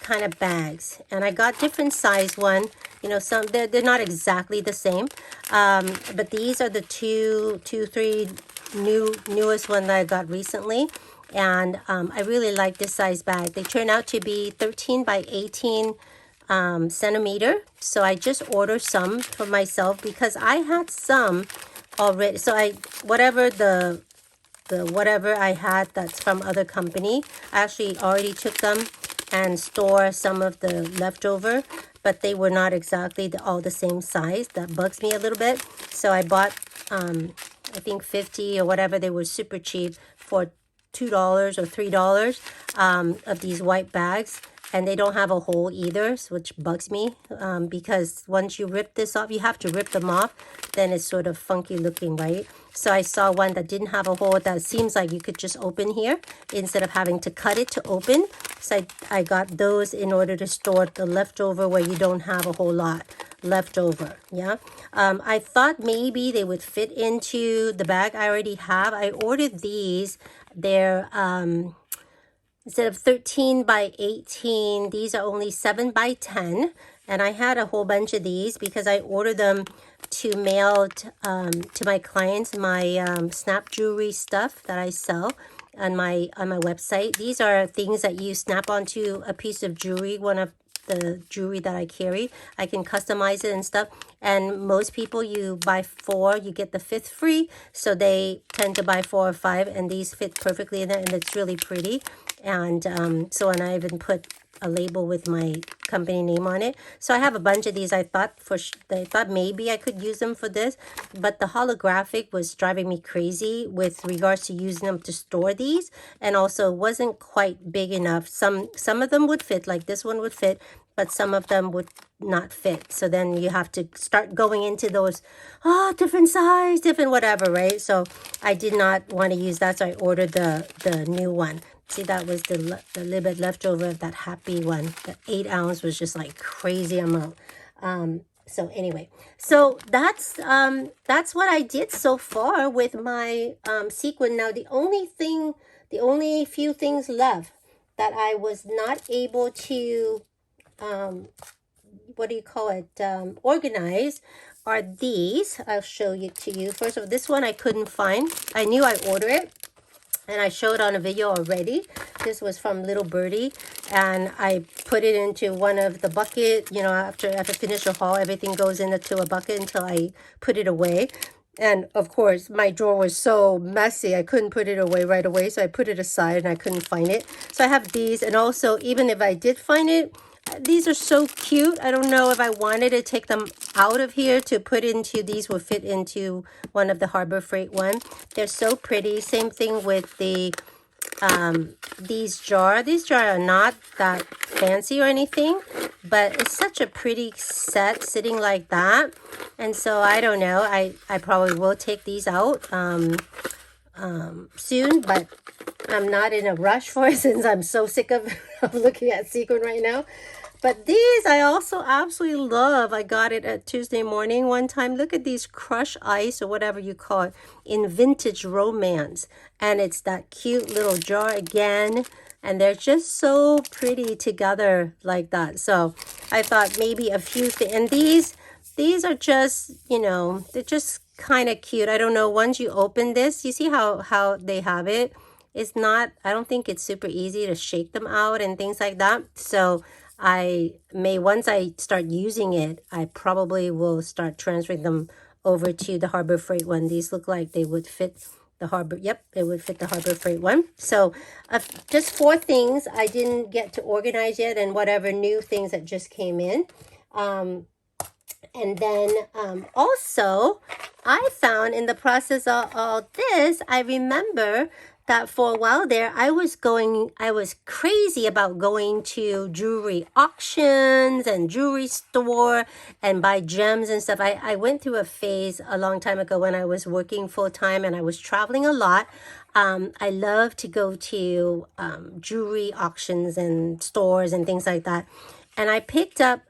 kind of bags, and I got different size one. Some they're not exactly the same, but these are the three newest one that I got recently. And I really like this size bag. They turn out to be 13 by 18 centimeter. So I just ordered some for myself because I had some already. So whatever I had that's from other company, I actually already took them and store some of the leftover, but they were not exactly all the same size. That bugs me a little bit. So I bought I think 50 or whatever. They were super cheap for $2 or $3 of these white bags, and they don't have a hole either, which bugs me because once you rip this off, you have to rip them off, then it's sort of funky looking, right? So I saw one that didn't have a hole that seems like you could just open here instead of having to cut it to open. So I got those in order to store the leftover where you don't have a whole lot left over. Yeah, I thought maybe they would fit into the bag I already have. I ordered these. They're instead of 13 by 18, these are only 7 by 10, and I had a whole bunch of these because I ordered them to mail to my clients my snap jewelry stuff that I sell on my website. These are things that you snap onto a piece of jewelry, one of the jewelry that I carry. I can customize it and stuff, and most people, you buy 4, you get the 5th free, so they tend to buy 4 or 5, and these fit perfectly in there, and it's really pretty. And and I even put a label with my company name on it. So I have a bunch of these. I thought maybe I could use them for this, but the holographic was driving me crazy with regards to using them to store these, and also wasn't quite big enough. Some of them would fit, like this one would fit, but some of them would not fit. So then you have to start going into those, different size, different whatever, right? So I did not want to use that, so I ordered the new one. See, that was the little bit left over of that happy one. The 8 ounce was just like crazy amount. So anyway, so that's what I did so far with my sequin. Now the only few things left that I was not able to organize are these. I'll show you to you. First of all, this one I couldn't find. I knew I ordered it, and I showed on a video already. This was from Little Birdie, and I put it into one of the bucket. After I finish a haul, everything goes into a bucket until I put it away. And of course, my drawer was so messy, I couldn't put it away right away, so I put it aside and I couldn't find it. So I have these, and also, even if I did find it, these are so cute. I don't know if I wanted to take them out of here to put into, these will fit into one of the Harbor Freight one. They're so pretty. Same thing with the these jars. These jars are not that fancy or anything, but it's such a pretty set sitting like that. And so I don't know, I probably will take these out soon, but I'm not in a rush for it since I'm so sick of looking at Sequin right now. But these I also absolutely love. I got it at Tuesday morning one time. Look at these crush ice or whatever you call it in vintage romance. And it's that cute little jar again. And they're just so pretty together like that. So I thought maybe a few things. And these are just, you know, they're just kind of cute. I don't know. Once you open this, you see how they have it. It's not, I don't think it's super easy to shake them out and things like that. So once I start using it, I probably will start transferring them over to the Harbor Freight one. These look like they would fit the Harbor. Yep, they would fit the Harbor Freight one. So just 4 things I didn't get to organize yet, and whatever new things that just came in. And then also, I found in the process of all this, I remember that for a while there, I was crazy about going to jewelry auctions and jewelry store and buy gems and stuff. I went through a phase a long time ago when I was working full time and I was traveling a lot. I love to go to jewelry auctions and stores and things like that. And I picked up,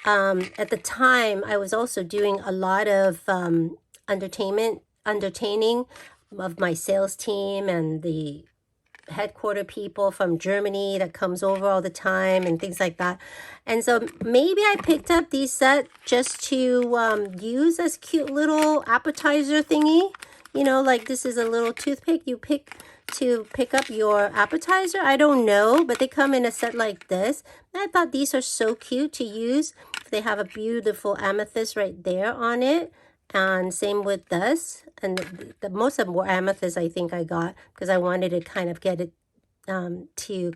at the time, I was also doing a lot of entertaining of my sales team and the headquarter people from Germany that comes over all the time and things like that. And so maybe I picked up these set just to use as cute little appetizer thingy. You know, like this is a little toothpick you pick to pick up your appetizer. I don't know, but they come in a set like this. And I thought these are so cute to use. They have a beautiful amethyst right there on it. And same with this. And most of them were amethyst, I think I got, because I wanted to kind of get it to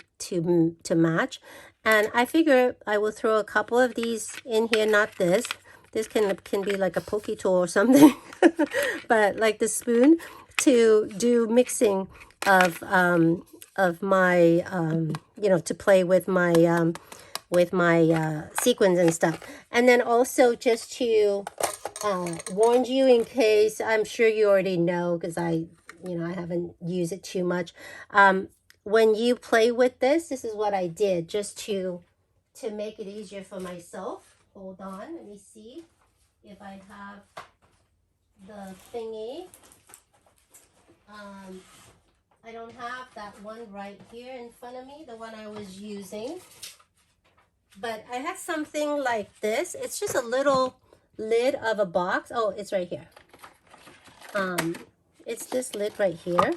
match. And I figure I will throw a couple of these in here, not this. This can be like a poke tool or something, but like the spoon to do mixing of my you know, to play with my sequins and stuff. And then also just to warn you, in case, I'm sure you already know because I haven't used it too much. When you play with this is what I did just to make it easier for myself. Hold on, let me see if I have the thingy. I don't have that one right here in front of me, the one I was using. But I have something like this. It's just a little lid of a box. Oh, it's right here. It's this lid right here.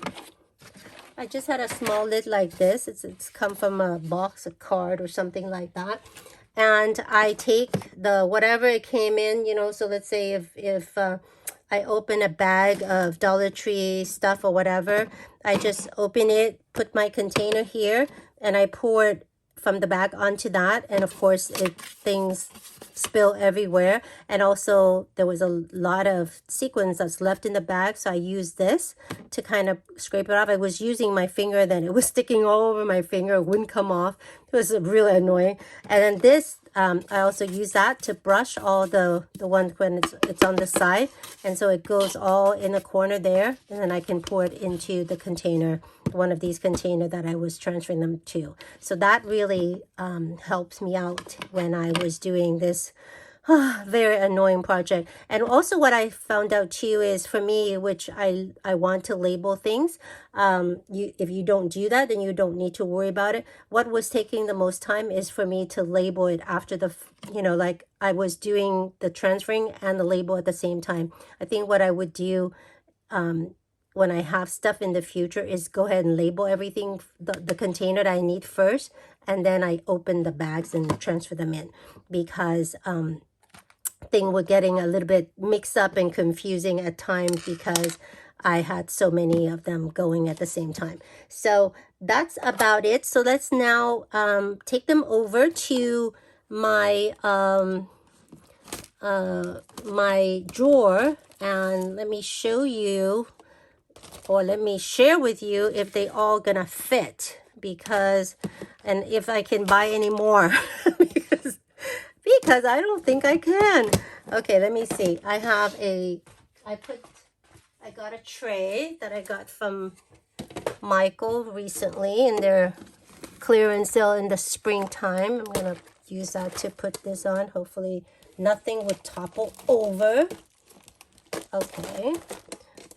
I just had a small lid like this. It's come from a box, a card or something like that. And I take the whatever it came in, you know, so let's say if I open a bag of Dollar Tree stuff or whatever, I just open it, put my container here, and I pour it from the bag onto that. And of course, things spill everywhere. And also there was a lot of sequins that's left in the bag, so I used this to kind of scrape it off. I was using my finger, then it was sticking all over my finger. It wouldn't come off. It was really annoying. And then this, I also use that to brush all the ones when it's on the side, and so it goes all in the corner there, and then I can pour it into the container, one of these containers that I was transferring them to. So that really helps me out when I was doing this very annoying project. And also what I found out too is, for me, which I want to label things, if you don't do that, then you don't need to worry about it. What was taking the most time is for me to label it after the, you know, like I was doing the transferring and the label at the same time. I think what I would do when I have stuff in the future is go ahead and label everything, the container that I need first, and then I open the bags and transfer them in, because things were getting a little bit mixed up and confusing at times because I had so many of them going at the same time. So that's about it. So let's now take them over to my my drawer, and let me show you, or let me share with you if they all gonna fit, because, and if I can buy any more because I don't think I can. Okay, let me see. I got a tray that I got from Michael recently in their clearance sale in the springtime. I'm gonna use that to put this on. Hopefully nothing would topple over. Okay,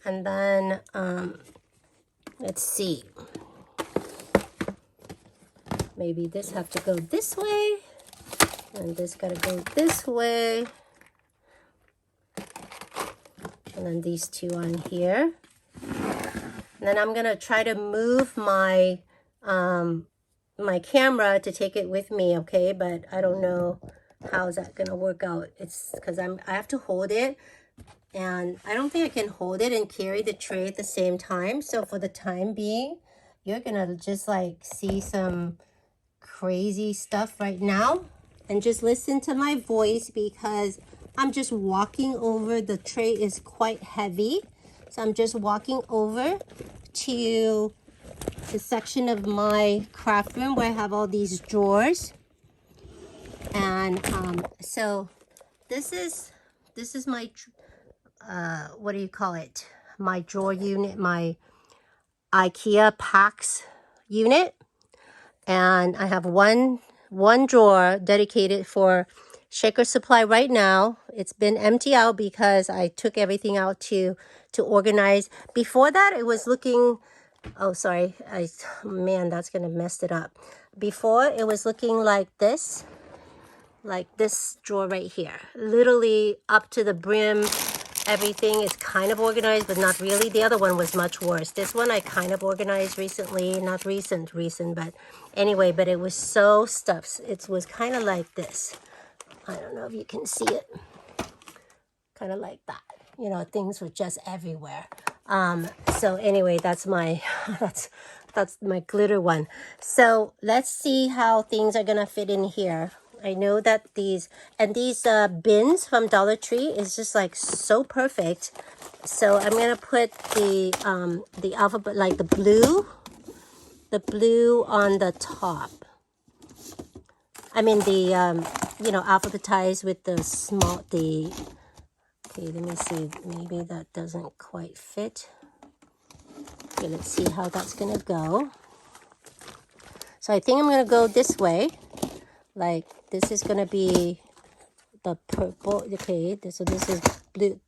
and then let's see, maybe this have to go this way and this gotta go this way, and then these two on here. And then I'm gonna try to move my my camera to take it with me, okay? But I don't know how's that gonna work out. It's because I have to hold it, and I don't think I can hold it and carry the tray at the same time. So for the time being, you're gonna just like see some crazy stuff right now, and just listen to my voice because I'm just walking over. The tray is quite heavy, so I'm just walking over to the section of my craft room where I have all these drawers. And so this is my what do you call it, my drawer unit, my IKEA packs unit. And I have one drawer dedicated for shaker supply right now. It's been empty out because I took everything out to organize. Before that, it was looking, oh sorry, man, that's gonna mess it up. Before, it was looking like this drawer right here, literally up to the brim. Everything is kind of organized, but not really. The other one was much worse. This one I kind of organized recently, not recent, but anyway, but it was so stuffed. It was kind of like this. I don't know if you can see it. Kind of like that. You know, things were just everywhere. So anyway, that's my that's my glitter one. So let's see how things are gonna fit in here. I know that these bins from Dollar Tree is just like so perfect. So I'm gonna put the alphabet, like the blue on the top. I mean the you know, alphabetized with the small okay, let me see, maybe that doesn't quite fit. Okay, let's see how that's gonna go. So I think I'm gonna go this way. Like this is gonna be the purple. Okay, so this is blue,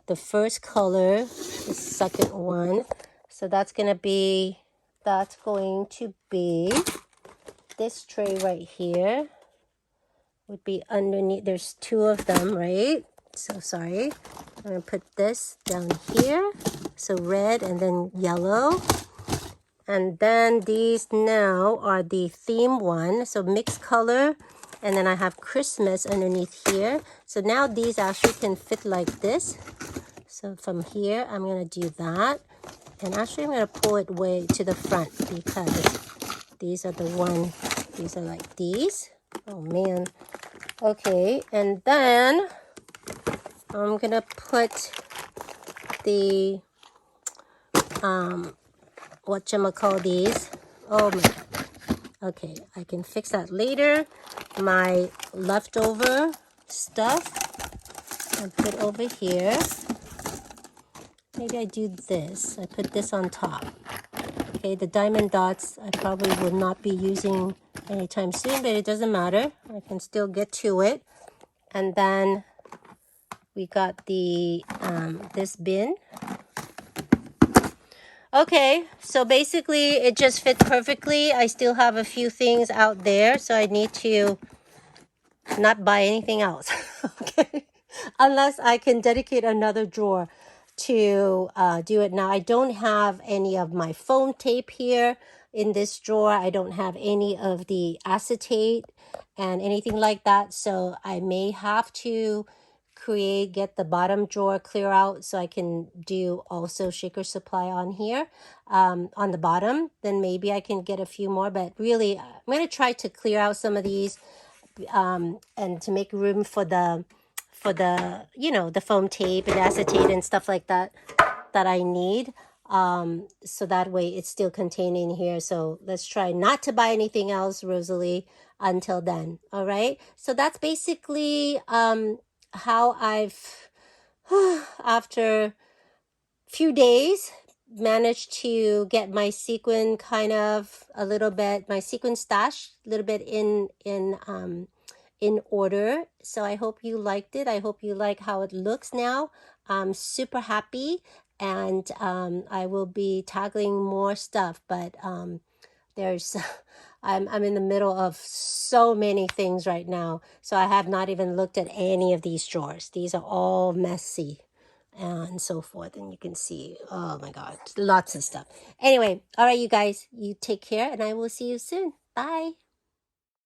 the first color, the second one. So that's going to be this tray right here would be underneath. There's two of them, right? So sorry, I'm going to put this down here. So red and then yellow. And then these now are the theme one, so mixed color. And then I have Christmas underneath here. So now these actually can fit like this. So from here, I'm gonna do that. And actually I'm gonna pull it way to the front because these are these are like these. Oh man. Okay, and then I'm gonna put the, whatchamacall these. Oh my, okay, I can fix that later. My leftover stuff I put over here. Maybe I do this. I put this on top. Okay, the diamond dots I probably will not be using anytime soon, but it doesn't matter. I can still get to it. And then we got the this bin. Okay, so basically it just fits perfectly. I still have a few things out there, so I need to not buy anything else. Okay, unless I can dedicate another drawer to do it. Now I don't have any of my foam tape here in this drawer. I don't have any of the acetate and anything like that, so I may have to get the bottom drawer clear out so I can do also shaker supply on here, on the bottom. Then maybe I can get a few more, but really I'm going to try to clear out some of these and to make room for the you know, the foam tape and acetate and stuff like that I need, so that way it's still contained in here. So let's try not to buy anything else, Rosalie, until then. All right, so that's basically how I've after few days managed to get my sequin kind of a little bit, my sequin stash a little bit in in order. So I hope you liked it. I hope you like how it looks now. I'm super happy, and I will be tackling more stuff, but there's I'm in the middle of so many things right now, so I have not even looked at any of these drawers. These are all messy and so forth, and you can see, oh my god, lots of stuff. Anyway, all right, you guys, you take care, and I will see you soon. Bye.